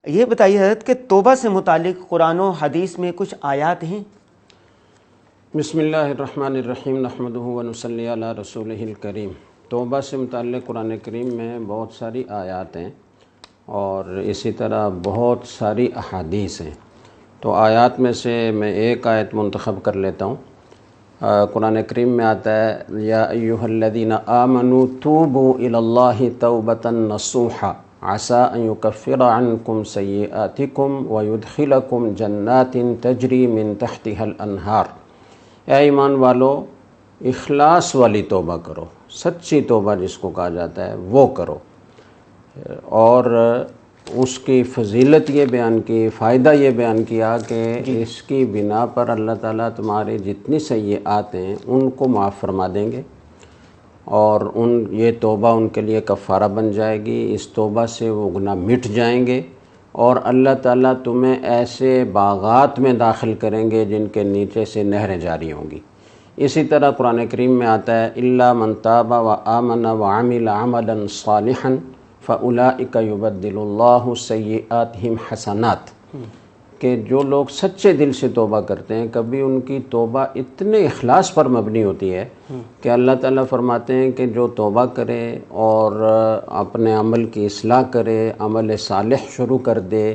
یہ بتائیے حضرت کہ توبہ سے متعلق قرآن و حدیث میں کچھ آیات ہیں؟ بسم اللہ الرحمن الرحیم نحمدہ ونصلی علی رسولہ الکریم۔ توبہ سے متعلق قرآن کریم میں بہت ساری آیات ہیں اور اسی طرح بہت ساری احادیث ہیں۔ تو آیات میں سے میں ایک آیت منتخب کر لیتا ہوں۔ قرآن کریم میں آتا ہے یا ایھا الذین آمنوا توبوا الی اللہ توبۃ نصوحا عسیٰ ان یکفر عنکم سیئاتکم ویدخلکم جنات تجری من تحتها الانہار۔ اے ایمان والو، اخلاص والی توبہ کرو، سچی توبہ جس کو کہا جاتا ہے وہ کرو، اور اس کی فضیلت یہ بیان کی، فائدہ یہ بیان کیا کہ اس کی بنا پر اللہ تعالیٰ تمہاری جتنی سیئات ہیں ان کو معاف فرما دیں گے، اور یہ توبہ ان کے لیے کفارہ بن جائے گی۔ اس توبہ سے وہ گناہ مٹ جائیں گے، اور اللہ تعالیٰ تمہیں ایسے باغات میں داخل کریں گے جن کے نیچے سے نہریں جاری ہوں گی۔ اسی طرح قرآن کریم میں آتا ہے الا من تاب وآمن وعمل عملا صالحا فاولئک یبدل اللہ سیئاتہم حسنات، کہ جو لوگ سچے دل سے توبہ کرتے ہیں، کبھی ان کی توبہ اتنے اخلاص پر مبنی ہوتی ہے کہ اللہ تعالیٰ فرماتے ہیں کہ جو توبہ کرے اور اپنے عمل کی اصلاح کرے، عمل صالح شروع کر دے،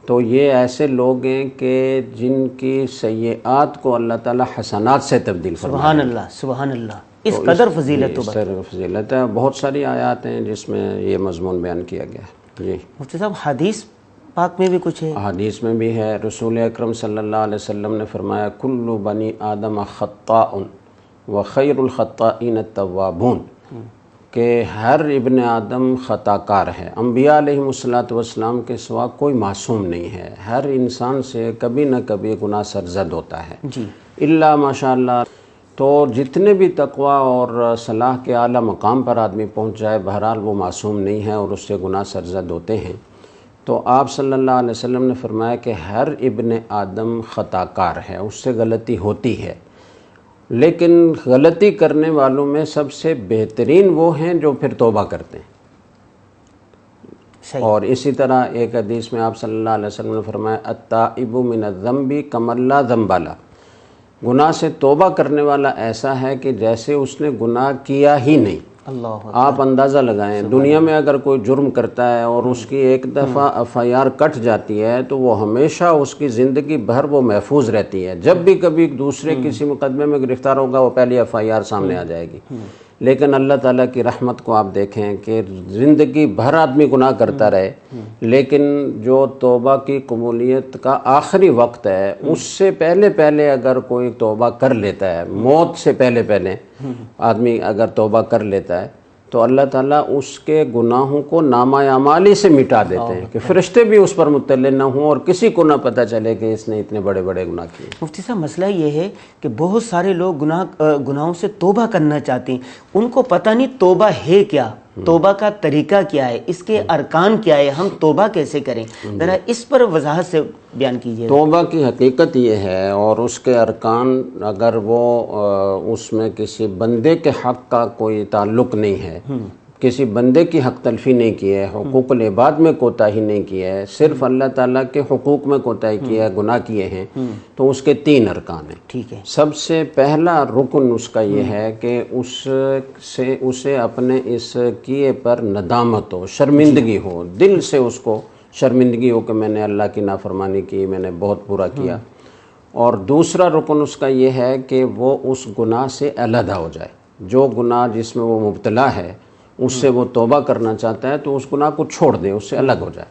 تو یہ ایسے لوگ ہیں کہ جن کی سیئات کو اللہ تعالیٰ حسنات سے تبدیل فرماتے ہیں۔ سبحان اللہ، سبحان اللہ، اس قدر فضیلت توبہ، اس قدر فضیلت ہے۔ بہت ساری آیات ہیں جس میں یہ مضمون بیان کیا گیا ہے۔ جی مفتی صاحب، حدیث پاک میں بھی کچھ ہے؟ حدیث میں بھی ہے۔ رسول اکرم صلی اللہ علیہ وسلم نے فرمایا کل بنی آدم خطاء وخیر الخطائین التوابون، کہ ہر ابن آدم خطا کار ہے۔ انبیاء علیہم السلام کے سوا کوئی معصوم نہیں ہے، ہر انسان سے کبھی نہ کبھی گناہ سرزد ہوتا ہے جی، الا ماشاء اللہ۔ تو جتنے بھی تقوی اور صلاح کے اعلیٰ مقام پر آدمی پہنچ جائے، بہرحال وہ معصوم نہیں ہے اور اس سے گناہ سرزد ہوتے ہیں۔ تو آپ صلی اللہ علیہ وسلم نے فرمایا کہ ہر ابن آدم خطا کار ہے، اس سے غلطی ہوتی ہے، لیکن غلطی کرنے والوں میں سب سے بہترین وہ ہیں جو پھر توبہ کرتے ہیں۔ صحیح۔ اور اسی طرح ایک حدیث میں آپ صلی اللہ علیہ وسلم نے فرمایا التائب من الذنب کمن لا ذنب لہ، گناہ سے توبہ کرنے والا ایسا ہے کہ جیسے اس نے گناہ کیا ہی نہیں۔ اللہ، آپ اندازہ لگائیں، دنیا میں اگر کوئی جرم کرتا ہے اور اس کی ایک دفعہ FIR کٹ جاتی ہے تو وہ ہمیشہ اس کی زندگی بھر وہ محفوظ رہتی ہے۔ جب بھی کبھی دوسرے کسی مقدمے میں گرفتار ہوگا وہ پہلی FIR سامنے آ جائے گی۔ لیکن اللہ تعالیٰ کی رحمت کو آپ دیکھیں کہ زندگی بھر آدمی گناہ کرتا رہے، لیکن جو توبہ کی قبولیت کا آخری وقت ہے اس سے پہلے اگر کوئی توبہ کر لیتا ہے، موت سے پہلے آدمی اگر توبہ کر لیتا ہے، تو اللہ تعالیٰ اس کے گناہوں کو نامہ اعمالی سے مٹا دیتے ہیں کہ فرشتے بھی اس پر مطلع نہ ہوں اور کسی کو نہ پتہ چلے کہ اس نے اتنے بڑے بڑے گناہ کیے۔ مفتی صاحب، مسئلہ یہ ہے کہ بہت سارے لوگ گناہوں سے توبہ کرنا چاہتے ہیں، ان کو پتہ نہیں توبہ ہے کیا، توبہ کا طریقہ کیا ہے، اس کے ارکان کیا ہے، ہم توبہ کیسے کریں، ذرا اس پر وضاحت سے بیان کیجیے۔ توبہ کی حقیقت یہ ہے اور اس کے ارکان، اگر وہ اس میں کسی بندے کے حق کا کوئی تعلق نہیں ہے، کسی بندے کی حق تلفی نہیں کی ہے، حقوق العباد میں کوتاہی نہیں کی ہے، صرف اللہ تعالیٰ کے حقوق میں کوتاہی کی ہے، گناہ کیے ہیں، تو اس کے 3 ارکان ہیں۔ ٹھیک ہے۔ سب سے پہلا رکن اس کا یہ ہے کہ اسے اپنے اس کیے پر ندامت ہو، شرمندگی ہو، دل سے اس کو شرمندگی ہو کہ میں نے اللہ کی نافرمانی کی، میں نے بہت برا کیا۔ اور دوسرا رکن اس کا یہ ہے کہ وہ اس گناہ سے علیحدہ ہو جائے، جو گناہ جس میں وہ مبتلا ہے اس سے وہ توبہ کرنا چاہتا ہے تو اس گناہ کو چھوڑ دے، اس سے الگ ہو جائے۔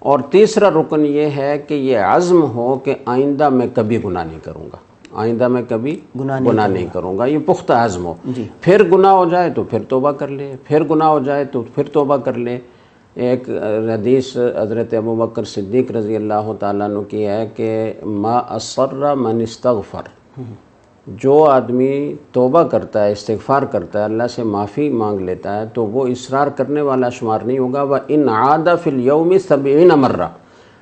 اور تیسرا رکن یہ ہے کہ یہ عزم ہو کہ آئندہ میں کبھی گناہ نہیں کروں گا، آئندہ میں کبھی گناہ نہیں کروں گا، یہ پختہ عزم ہو۔ پھر گناہ ہو جائے تو پھر توبہ کر لے، پھر گناہ ہو جائے تو پھر توبہ کر لے۔ ایک حدیث حضرت ابوبکر صدیق رضی اللہ تعالیٰ عنہ کی ہے کہ ما اصر من استغفر، جو آدمی توبہ کرتا ہے، استغفار کرتا ہے، اللہ سے معافی مانگ لیتا ہے، تو وہ اصرار کرنے والا شمار نہیں ہوگا۔ وَإِنْ عَادَ فِي الْيَوْمِ 70 مرہ،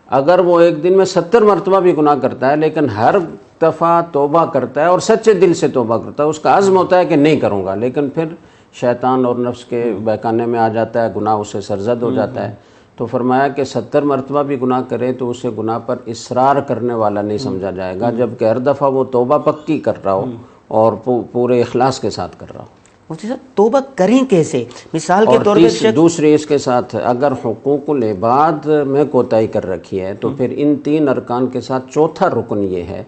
اگر وہ ایک دن میں 70 مرتبہ بھی گناہ کرتا ہے لیکن ہر دفعہ توبہ کرتا ہے اور سچے دل سے توبہ کرتا ہے، اس کا عزم ہوتا ہے کہ نہیں کروں گا، لیکن پھر شیطان اور نفس کے بہکانے میں آ جاتا ہے، گناہ اسے سرزد ہو جاتا ہے، تو فرمایا کہ 70 مرتبہ بھی گناہ کرے تو اسے گناہ پر اصرار کرنے والا نہیں سمجھا جائے گا، جبکہ ہر دفعہ وہ توبہ پکی کر رہا ہو اور پورے اخلاص کے ساتھ کر رہا ہو۔ مفتی صاحب توبہ کریں کیسے؟ مثال کے طور پہ دوسری اس کے ساتھ اگر حقوق العباد میں کوتاہی کر رکھی ہے تو پھر ان 3 ارکان کے ساتھ چوتھا رکن یہ ہے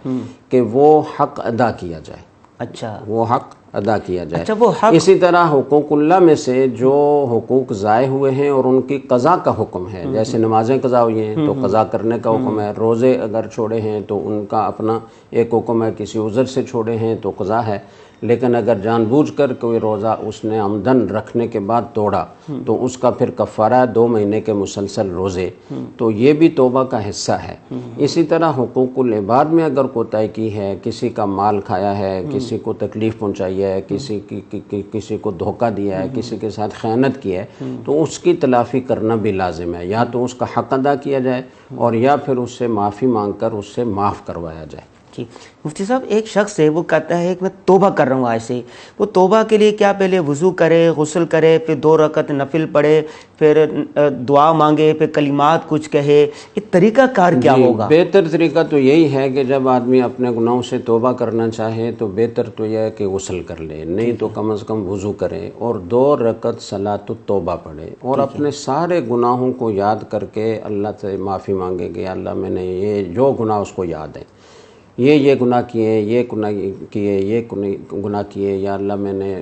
کہ وہ حق ادا کیا جائے۔ اچھا، وہ حق ادا کیا جائے۔ اچھا وہ حق، اسی طرح حقوق اللہ میں سے جو حقوق ضائع ہوئے ہیں اور ان کی قضا کا حکم ہے، جیسے نمازیں قضا ہوئی ہیں تو قضا کرنے کا حکم ہے، روزے اگر چھوڑے ہیں تو ان کا اپنا ایک حکم ہے، کسی عذر سے چھوڑے ہیں تو قضا ہے، لیکن اگر جان بوجھ کر کوئی روزہ اس نے عمدن رکھنے کے بعد توڑا تو اس کا پھر کفارہ ہے 2 مہینے کے مسلسل روزے، تو یہ بھی توبہ کا حصہ ہے۔ اسی طرح حقوق العباد میں اگر کوتاہی کی ہے، کسی کا مال کھایا ہے، کسی کو تکلیف پہنچائی ہے، کسی کو دھوکہ دیا ہے، کسی کے ساتھ خیانت کی ہے، تو اس کی تلافی کرنا بھی لازم ہے، یا تو اس کا حق ادا کیا جائے اور یا پھر اس سے معافی مانگ کر اس سے معاف کروایا جائے۔ جی مفتی صاحب، ایک شخص ہے وہ کہتا ہے کہ میں توبہ کر رہا ہوں آج سے، وہ توبہ کے لیے کیا پہلے وضو کرے، غسل کرے، پھر 2 رکعت نفل پڑھے، پھر دعا مانگے، پھر کلمات کچھ کہے، یہ طریقہ کار کیا ہوگا؟ بہتر طریقہ تو یہی ہے کہ جب آدمی اپنے گناہوں سے توبہ کرنا چاہے تو بہتر تو یہ ہے کہ غسل کر لے، نہیں تو کم از کم وضو کرے اور 2 رکعت صلاۃ التوبہ پڑھے اور اپنے سارے گناہوں کو یاد کر کے اللہ سے معافی مانگے کہ اللہ میں نے یہ جو گناہ اس کو یاد ہے، یہ گناہ کیے، یہ گناہ کیے، یہ گناہ کیے، یا اللہ میں نے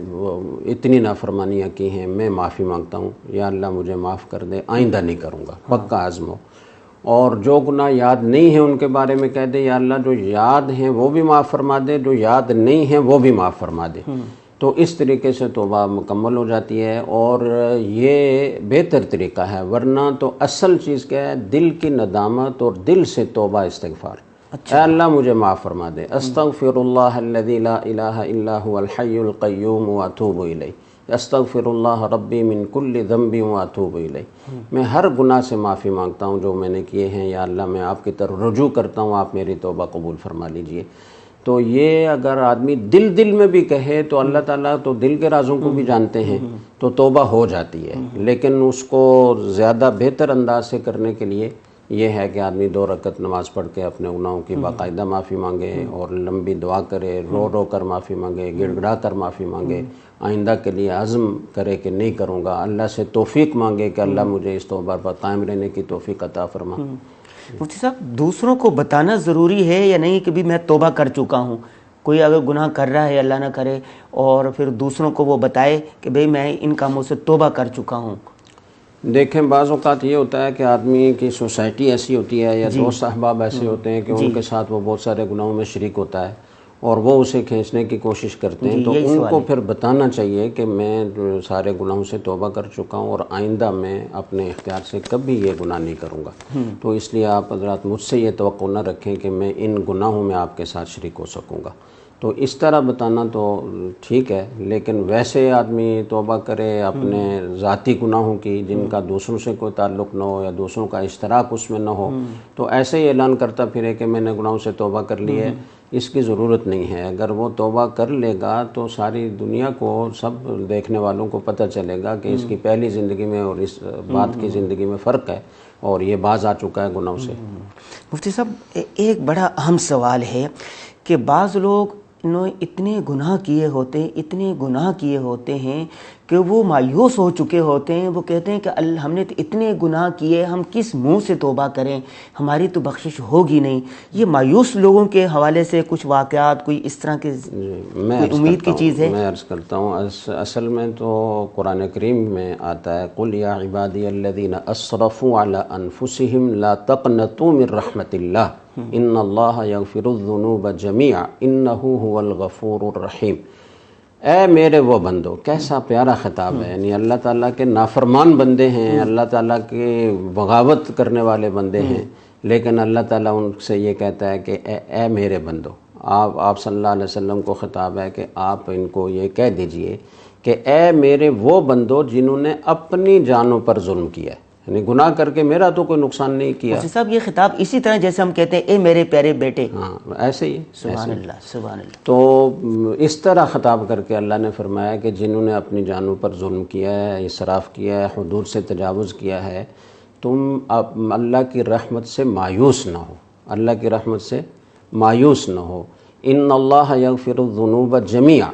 اتنی نافرمانیاں کی ہیں، میں معافی مانگتا ہوں، یا اللہ مجھے معاف کر دے، آئندہ نہیں کروں گا، پکا عزم ہو۔ اور جو گناہ یاد نہیں ہیں ان کے بارے میں کہہ دے یا اللہ جو یاد ہیں وہ بھی معاف فرما دے، جو یاد نہیں ہیں وہ بھی معاف فرما دے، تو اس طریقے سے توبہ مکمل ہو جاتی ہے اور یہ بہتر طریقہ ہے۔ ورنہ تو اصل چیز کیا ہے؟ دل کی ندامت اور دل سے توبہ استغفار۔ اے اللہ مجھے معاف فرما دے، استغفر اللہ الذی لا الہ الا هو الحی القیوم واتوب الیہ، استغفر اللہ ربی من کل ذنب واتوب الیہ، میں ہر گناہ سے معافی مانگتا ہوں جو میں نے کیے ہیں، یا اللہ میں آپ کی طرف رجوع کرتا ہوں، آپ میری توبہ قبول فرما لیجئے۔ تو یہ اگر آدمی دل میں بھی کہے تو اللہ تعالیٰ تو دل کے رازوں کو بھی جانتے ہیں، تو توبہ ہو جاتی ہے، لیکن اس کو زیادہ بہتر انداز سے کرنے کے لیے یہ ہے کہ آدمی 2 رکعت نماز پڑھ کے اپنے گناہوں کی باقاعدہ معافی مانگے اور لمبی دعا کرے، رو کر معافی مانگے، گڑ گڑا کر معافی مانگے، آئندہ کے لیے عزم کرے کہ نہیں کروں گا، اللہ سے توفیق مانگے کہ اللہ مجھے اس توبہ پر قائم رہنے کی توفیق عطا فرما۔ مفتی صاحب، دوسروں کو بتانا ضروری ہے یا نہیں کہ بھی میں توبہ کر چکا ہوں؟ کوئی اگر گناہ کر رہا ہے، اللہ نہ کرے، اور پھر دوسروں کو وہ بتائے کہ بھئی میں ان کاموں سے توبہ کر چکا ہوں؟ دیکھیں بعض اوقات یہ ہوتا ہے کہ آدمی کی سوسائٹی ایسی ہوتی ہے یا دوست احباب ایسے ہوتے ہیں کہ ان کے ساتھ وہ بہت سارے گناہوں میں شریک ہوتا ہے اور وہ اسے کھینچنے کی کوشش کرتے ہیں، تو ان کو پھر بتانا چاہیے کہ میں سارے گناہوں سے توبہ کر چکا ہوں اور آئندہ میں اپنے اختیار سے کبھی یہ گناہ نہیں کروں گا، تو اس لیے آپ حضرات مجھ سے یہ توقع نہ رکھیں کہ میں ان گناہوں میں آپ کے ساتھ شریک ہو سکوں گا۔ تو اس طرح بتانا تو ٹھیک ہے، لیکن ویسے آدمی توبہ کرے اپنے ذاتی گناہوں کی جن کا دوسروں سے کوئی تعلق نہ ہو یا دوسروں کا اشتراک اس میں نہ ہو، تو ایسے ہی اعلان کرتا پھرے کہ میں نے گناہوں سے توبہ کر لی ہے، اس کی ضرورت نہیں ہے۔ اگر وہ توبہ کر لے گا تو ساری دنیا کو، سب دیکھنے والوں کو پتہ چلے گا کہ اس کی پہلی زندگی میں اور اس بعد کی زندگی میں فرق ہے اور یہ باز آ چکا ہے گناہوں سے۔ مفتی صاحب، ایک بڑا اہم سوال ہے کہ بعض لوگ انہوں اتنے گناہ کیے ہوتے ہیں کہ وہ مایوس ہو چکے ہوتے ہیں، وہ کہتے ہیں کہ ہم نے اتنے گناہ کیے، ہم کس منہ سے توبہ کریں، ہماری تو بخشش ہوگی نہیں۔ یہ مایوس لوگوں کے حوالے سے کچھ واقعات، کوئی اس طرح کے امید کی چیز ہے؟ میں عرض کرتا ہوں، اصل میں تو قرآن کریم میں آتا ہے قُلْ يَا عِبَادِيَ الَّذِينَ أَسْرَفُوا عَلَىٰ أَنفُسِهِمْ لَا تَقْنَطُوا مِن رَحْمَةِ اللَّهِ إِنَّ اللَّهَ يَغْفِرُ الذُّنُوبَ جَمِيعًا إِنَّهُ هُوَ الْغَفُورُ الرَّحِيمُ۔ اے میرے وہ بندو، کیسا پیارا خطاب ہے، یعنی اللہ تعالیٰ کے نافرمان بندے ہیں، اللہ تعالیٰ کے بغاوت کرنے والے بندے ہیں، لیکن اللہ تعالیٰ ان سے یہ کہتا ہے کہ اے میرے بندو، آپ صلی اللہ علیہ وسلم کو خطاب ہے کہ آپ ان کو یہ کہہ دیجئے کہ اے میرے وہ بندو جنہوں نے اپنی جانوں پر ظلم کیا ہے، یعنی گناہ کر کے میرا تو کوئی نقصان نہیں کیا۔ مفتی صاحب، یہ خطاب اسی طرح جیسے ہم کہتے ہیں اے میرے پیارے بیٹے، ہاں ایسے ہی، سبحان اللہ سبحان اللہ۔ تو اس طرح خطاب کر کے اللہ نے فرمایا کہ جنہوں نے اپنی جانوں پر ظلم کیا ہے، اسراف کیا ہے، حدود سے تجاوز کیا ہے، تم اللہ کی رحمت سے مایوس نہ ہو، اللہ کی رحمت سے مایوس نہ ہو۔ ان اللہ یغفر الذنوب جمیعا،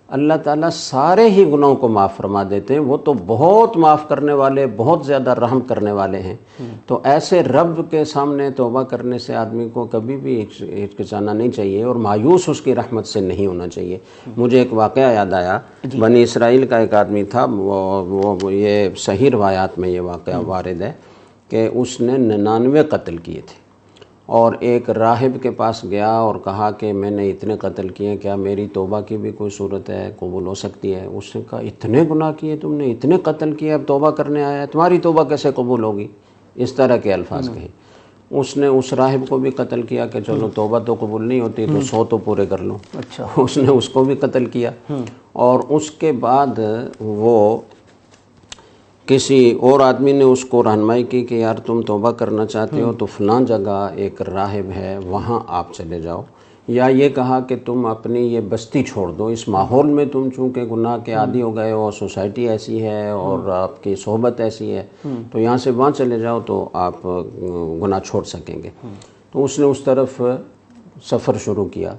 اللہ تعالیٰ سارے ہی گناہوں کو معاف فرما دیتے ہیں، وہ تو بہت معاف کرنے والے، بہت زیادہ رحم کرنے والے ہیں۔ تو ایسے رب کے سامنے توبہ کرنے سے آدمی کو کبھی بھی ہچکچانا نہیں چاہیے اور مایوس اس کی رحمت سے نہیں ہونا چاہیے۔ مجھے ایک واقعہ یاد آیا، بنی اسرائیل کا ایک آدمی تھا، وہ یہ صحیح روایات میں یہ واقعہ وارد ہے کہ اس نے 99 قتل کیے تھے، اور ایک راہب کے پاس گیا اور کہا کہ میں نے اتنے قتل کیے، کیا میری توبہ کی بھی کوئی صورت ہے، قبول ہو سکتی ہے؟ اس نے کہا اتنے گناہ کیے تم نے، اتنے قتل کیے، اب توبہ کرنے آیا ہے، تمہاری توبہ کیسے قبول ہوگی؟ اس طرح کے الفاظ کہے۔ اس نے اس راہب کو بھی قتل کیا کہ چلو توبہ تو قبول نہیں ہوتی تو 100 تو پورے کر لو۔ اچھا، اس نے اس کو بھی قتل کیا، اور اس کے بعد وہ کسی اور آدمی نے اس کو رہنمائی کی کہ یار تم توبہ کرنا چاہتے ہو تو فلاں جگہ ایک راہب ہے، وہاں آپ چلے جاؤ، یا یہ کہا کہ تم اپنی یہ بستی چھوڑ دو، اس ماحول میں تم چونکہ گناہ کے عادی ہو گئے ہو، سوسائٹی ایسی ہے اور آپ کی صحبت ایسی ہے، تو یہاں سے وہاں چلے جاؤ تو آپ گناہ چھوڑ سکیں گے۔ تو اس نے اس طرف سفر شروع کیا،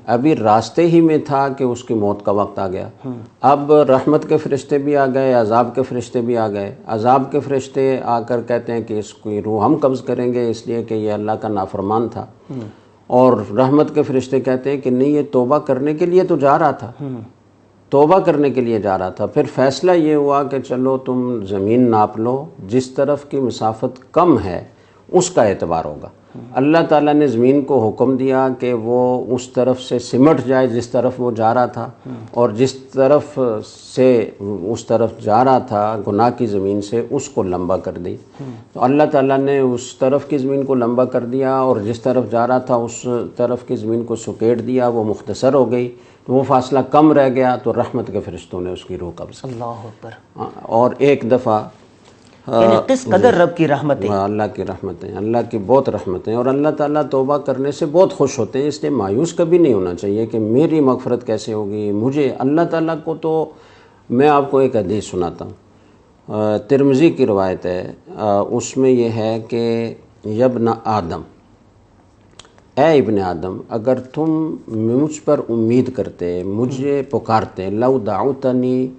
ابھی راستے ہی میں تھا کہ اس کی موت کا وقت آ گیا۔ اب رحمت کے فرشتے بھی آ گئے، عذاب کے فرشتے بھی آ گئے۔ عذاب کے فرشتے آ کر کہتے ہیں کہ اس کی روح ہم قبض کریں گے اس لیے کہ یہ اللہ کا نافرمان تھا، اور رحمت کے فرشتے کہتے ہیں کہ نہیں، یہ توبہ کرنے کے لیے تو جا رہا تھا، توبہ کرنے کے لیے جا رہا تھا۔ پھر فیصلہ یہ ہوا کہ چلو تم زمین ناپ لو، جس طرف کی مسافت کم ہے اس کا اعتبار ہوگا۔ اللہ تعالیٰ نے زمین کو حکم دیا کہ وہ اس طرف سے سمٹ جائے جس طرف وہ جا رہا تھا، اور جس طرف سے اس طرف جا رہا تھا گناہ کی زمین سے اس کو لمبا کر دی۔ تو اللہ تعالیٰ نے اس طرف کی زمین کو لمبا کر دیا، اور جس طرف جا رہا تھا اس طرف کی زمین کو سکیڑ دیا، وہ مختصر ہو گئی، تو وہ فاصلہ کم رہ گیا، تو رحمت کے فرشتوں نے اس کی روح قبض کی۔ اللہ اکبر۔ اور ایک دفعہ یعنی کس قدر رب کی رحمتیں، اللہ کی رحمتیں، اللہ کی بہت رحمتیں، اور اللہ تعالیٰ توبہ کرنے سے بہت خوش ہوتے ہیں، اس لیے مایوس کبھی نہیں ہونا چاہیے کہ میری مغفرت کیسے ہوگی مجھے۔ اللہ تعالیٰ کو تو میں آپ کو ایک حدیث سناتا ہوں، ترمذی کی روایت ہے، اس میں یہ ہے کہ یبن آدم، اے ابن آدم، اگر تم مجھ پر امید کرتے، مجھے پکارتے، لو دعوتنی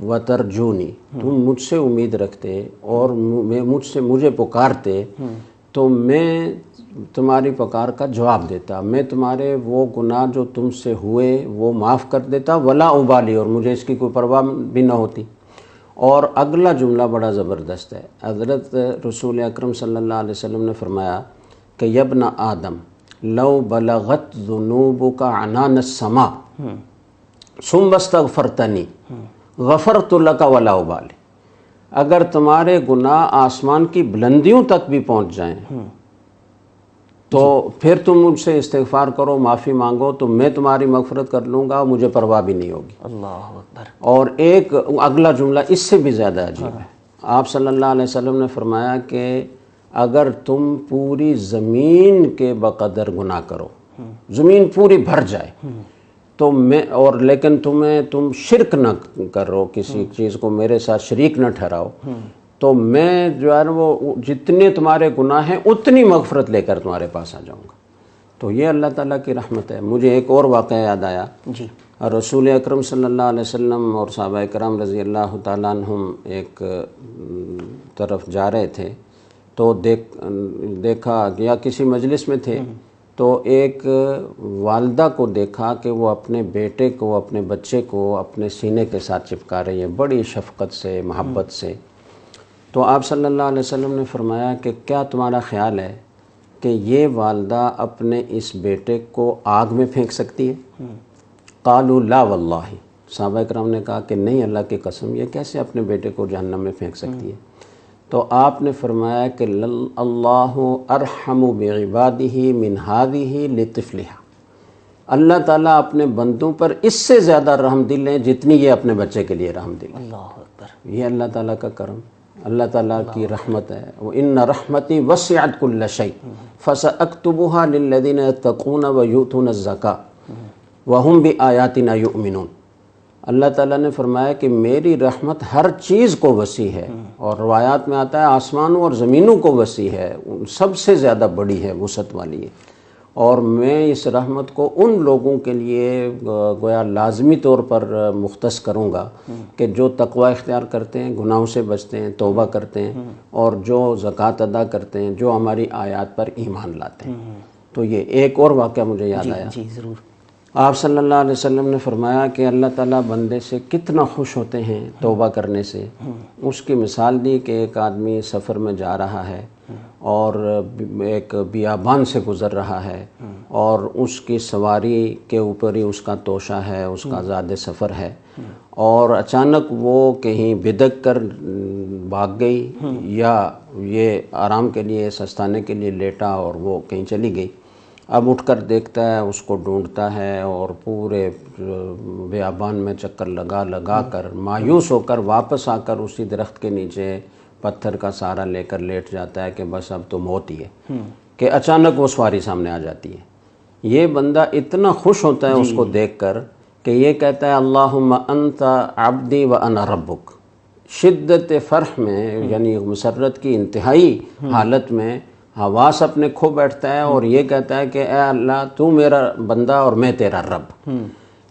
وترجونی، تم مجھ سے امید رکھتے اور مجھے پکارتے تو میں تمہاری پکار کا جواب دیتا، میں تمہارے وہ گناہ جو تم سے ہوئے وہ معاف کر دیتا، ولا ابالی، اور مجھے اس کی کوئی پرواہ بھی نہ ہوتی۔ اور اگلا جملہ بڑا زبردست ہے، حضرت رسول اکرم صلی اللہ علیہ وسلم نے فرمایا کہ یبن آدم لو بلغت ذنوبک عنان السماء ثم استغفرتنی غفرت لک ولا ابالی، اگر تمہارے گناہ آسمان کی بلندیوں تک بھی پہنچ جائیں تو پھر تم مجھ سے استغفار کرو، معافی مانگو، تو میں تمہاری مغفرت کر لوں گا، مجھے پرواہ بھی نہیں ہوگی۔ اللہ اکبر۔ اور ایک اگلا جملہ اس سے بھی زیادہ عجیب ہے، آپ صلی اللہ علیہ وسلم نے فرمایا کہ اگر تم پوری زمین کے بقدر گناہ کرو، زمین پوری بھر جائے تو لیکن تم شرک نہ کرو، کسی چیز کو میرے ساتھ شریک نہ ٹھہراؤ، تو میں جو ہے وہ جتنے تمہارے گناہ ہیں اتنی مغفرت لے کر تمہارے پاس آ جاؤں گا۔ تو یہ اللہ تعالیٰ کی رحمت ہے۔ مجھے ایک اور واقعہ یاد آیا، جی، رسول اکرم صلی اللہ علیہ وسلم اور صحابہ کرام رضی اللہ تعالیٰ عنہم ایک طرف جا رہے تھے، تو دیکھا یا کسی مجلس میں تھے، تو ایک والدہ کو دیکھا کہ وہ اپنے بیٹے کو، اپنے بچے کو اپنے سینے کے ساتھ چپکا رہی ہے بڑی شفقت سے، محبت سے۔ تو آپ صلی اللہ علیہ وسلم نے فرمایا کہ کیا تمہارا خیال ہے کہ یہ والدہ اپنے اس بیٹے کو آگ میں پھینک سکتی ہے؟ قالوا لا واللہ، صحابہ کرام نے کہا کہ نہیں، اللہ کی قسم، یہ کیسے اپنے بیٹے کو جہنم میں پھینک سکتی ہے؟ تو آپ نے فرمایا کہ اللہ ارحم بعبادہ من ہذہ لطفلہا، اللہ تعالیٰ اپنے بندوں پر اس سے زیادہ رحم دل ہے جتنی یہ اپنے بچے کے لیے رحم دل ہے۔ اللہ اکبر۔ یہ اللہ تعالیٰ کا کرم، اللہ تعالیٰ کی رحمت ہے۔ وَإِنَّ رَحْمَتِي وَسِعَتْ كُلَّ شَيْءٍ فَسَأَكْتُبُهَا لِلَّذِينَ يَتَّقُونَ وَيُؤْتُونَ الزَّكَاةَ وَهُمْ بِآيَاتِنَا يُؤْمِنُونَ۔ اللہ تعالیٰ نے فرمایا کہ میری رحمت ہر چیز کو وسیع ہے، اور روایات میں آتا ہے آسمانوں اور زمینوں کو وسیع ہے، سب سے زیادہ بڑی ہے، وسعت والی ہے، اور میں اس رحمت کو ان لوگوں کے لیے گویا لازمی طور پر مختص کروں گا کہ جو تقوی اختیار کرتے ہیں، گناہوں سے بچتے ہیں، توبہ کرتے ہیں، اور جو زکوٰۃ ادا کرتے ہیں، جو ہماری آیات پر ایمان لاتے ہیں۔ تو یہ ایک اور واقعہ مجھے یاد آیا۔ جی ضرور۔ آپ صلی اللہ علیہ وسلم نے فرمایا کہ اللہ تعالیٰ بندے سے کتنا خوش ہوتے ہیں توبہ کرنے سے۔ اس کی مثال دی کہ ایک آدمی سفر میں جا رہا ہے اور ایک بیابان سے گزر رہا ہے، اور اس کی سواری کے اوپر ہی اس کا توشہ ہے، اس کا آزاد سفر ہے، اور اچانک وہ کہیں بدک کر بھاگ گئی، یا یہ آرام کے لیے سستانے کے لیے لیٹا اور وہ کہیں چلی گئی۔ اب اٹھ کر دیکھتا ہے، اس کو ڈھونڈتا ہے، اور پورے بیابان میں چکر لگا کر مایوس ہو کر واپس آ کر اسی درخت کے نیچے پتھر کا سہارا لے کر لیٹ جاتا ہے کہ بس اب تو موت ہی ہے، کہ اچانک وہ سواری سامنے آ جاتی ہے۔ یہ بندہ اتنا خوش ہوتا ہے اس کو دیکھ کر کہ یہ کہتا ہے اللہم انت عبدی و انا ربک۔ شدت فرح میں، یعنی مسرت کی انتہائی حالت میں حواس اپنے کھو بیٹھتا ہے، اور یہ کہتا ہے کہ اے اللہ تو میرا بندہ اور میں تیرا رب۔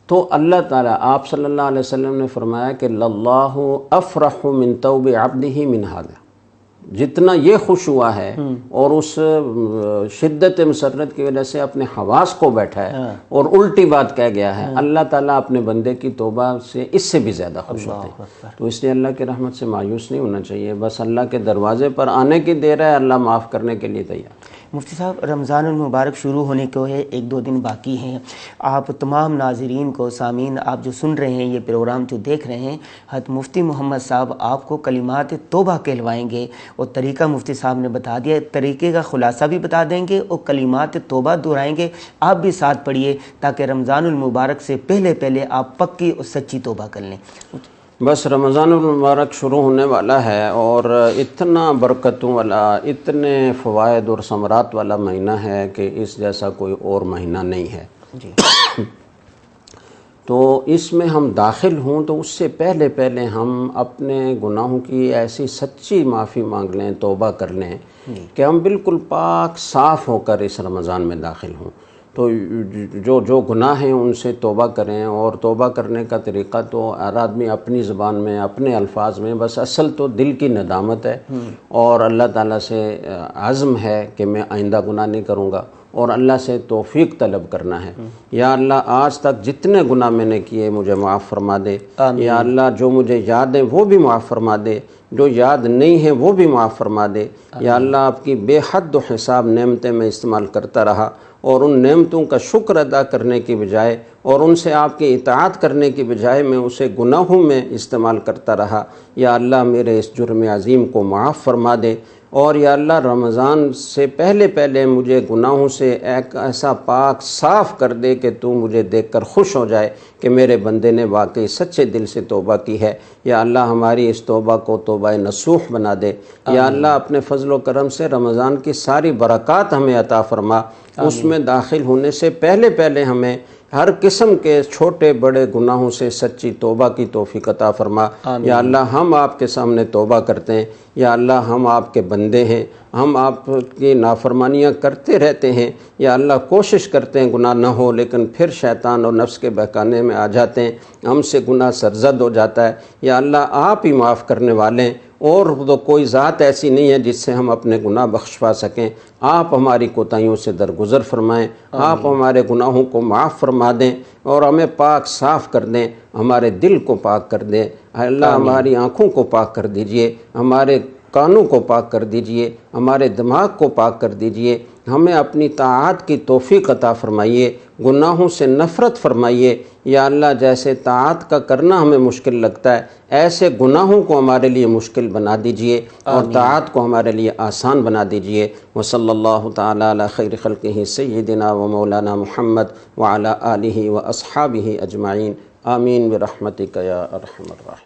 تو اللہ تعالیٰ، آپ صلی اللہ علیہ وسلم نے فرمایا کہ للہ افرح من توب عبدہ من ھذا، جتنا یہ خوش ہوا ہے اور اس شدت مسرت کی وجہ سے اپنے حواس کو بیٹھا ہے اور الٹی بات کہہ گیا ہے، اللہ تعالیٰ اپنے بندے کی توبہ سے اس سے بھی زیادہ خوش ہوتے ہیں۔ تو اس لیے اللہ کی رحمت سے مایوس نہیں ہونا چاہیے، بس اللہ کے دروازے پر آنے کی دیر ہے، اللہ معاف کرنے کے لیے تیار۔ مفتی صاحب، رمضان المبارک شروع ہونے کو ہے، 1-2 دن باقی ہیں۔ آپ تمام ناظرین کو، سامعین، آپ جو سن رہے ہیں، یہ پروگرام جو دیکھ رہے ہیں، حضرت مفتی محمد صاحب آپ کو کلمات توبہ کہلوائیں گے، اور طریقہ مفتی صاحب نے بتا دیا، طریقے کا خلاصہ بھی بتا دیں گے اور کلمات توبہ دہرائیں گے۔ آپ بھی ساتھ پڑھیے تاکہ رمضان المبارک سے پہلے آپ پکی اور سچی توبہ کر لیں۔ بس رمضان المبارک شروع ہونے والا ہے، اور اتنا برکتوں والا، اتنے فوائد اور ثمرات والا مہینہ ہے کہ اس جیسا کوئی اور مہینہ نہیں ہے۔ جی تو اس میں ہم داخل ہوں تو اس سے پہلے ہم اپنے گناہوں کی ایسی سچی معافی مانگ لیں، توبہ کر لیں کہ ہم بالکل پاک صاف ہو کر اس رمضان میں داخل ہوں۔ تو جو گناہ ہیں ان سے توبہ کریں، اور توبہ کرنے کا طریقہ تو ہر آدمی اپنی زبان میں، اپنے الفاظ میں، بس اصل تو دل کی ندامت ہے، اور اللہ تعالیٰ سے عزم ہے کہ میں آئندہ گناہ نہیں کروں گا، اور اللہ سے توفیق طلب کرنا ہے۔ یا اللہ آج تک جتنے گناہ میں نے کیے مجھے معاف فرما دے، یا اللہ جو مجھے یاد ہیں وہ بھی معاف فرما دے، جو یاد نہیں ہیں وہ بھی معاف فرما دے۔ یا اللہ آپ کی بے حد و حساب نعمتیں میں استعمال کرتا رہا، اور ان نعمتوں کا شکر ادا کرنے کی بجائے اور ان سے آپ کی اطاعت کرنے کی بجائے میں اسے گناہوں میں استعمال کرتا رہا۔ یا اللہ میرے اس جرم عظیم کو معاف فرما دے، اور یا اللہ رمضان سے پہلے مجھے گناہوں سے ایک ایسا پاک صاف کر دے کہ تو مجھے دیکھ کر خوش ہو جائے کہ میرے بندے نے واقعی سچے دل سے توبہ کی ہے۔ یا اللہ ہماری اس توبہ کو توبہ نصوح بنا دے۔ یا اللہ اپنے فضل و کرم سے رمضان کی ساری برکات ہمیں عطا فرما، اس میں داخل ہونے سے پہلے ہمیں ہر قسم کے چھوٹے بڑے گناہوں سے سچی توبہ کی توفیق عطا فرما۔ یا اللہ ہم آپ کے سامنے توبہ کرتے ہیں، یا اللہ ہم آپ کے بندے ہیں، ہم آپ کی نافرمانیاں کرتے رہتے ہیں، یا اللہ کوشش کرتے ہیں گناہ نہ ہو، لیکن پھر شیطان اور نفس کے بہکانے میں آ جاتے ہیں، ہم سے گناہ سرزد ہو جاتا ہے۔ یا اللہ آپ ہی معاف کرنے والے ہیں، اور تو کوئی ذات ایسی نہیں ہے جس سے ہم اپنے گناہ بخشوا سکیں۔ آپ ہماری کوتاہیوں سے درگزر فرمائیں، آپ ہمارے گناہوں کو معاف فرما دیں، اور ہمیں پاک صاف کر دیں، ہمارے دل کو پاک کر دیں۔ اللہ ہماری آنکھوں کو پاک کر دیجئے، ہمارے کانوں کو پاک کر دیجئے، ہمارے دماغ کو پاک کر دیجئے، ہمیں اپنی طاعت کی توفیق عطا فرمائیے، گناہوں سے نفرت فرمائیے۔ یا اللہ جیسے طاعت کا کرنا ہمیں مشکل لگتا ہے، ایسے گناہوں کو ہمارے لیے مشکل بنا دیجئے، اور طاعت کو ہمارے لیے آسان بنا دیجئے۔ وصلی اللہ تعالی علی خیر خلقہ سیدنا و مولانا محمد وعلی آلہ و اصحابہ اجمعین، آمین برحمتک یا ارحم الراحمین۔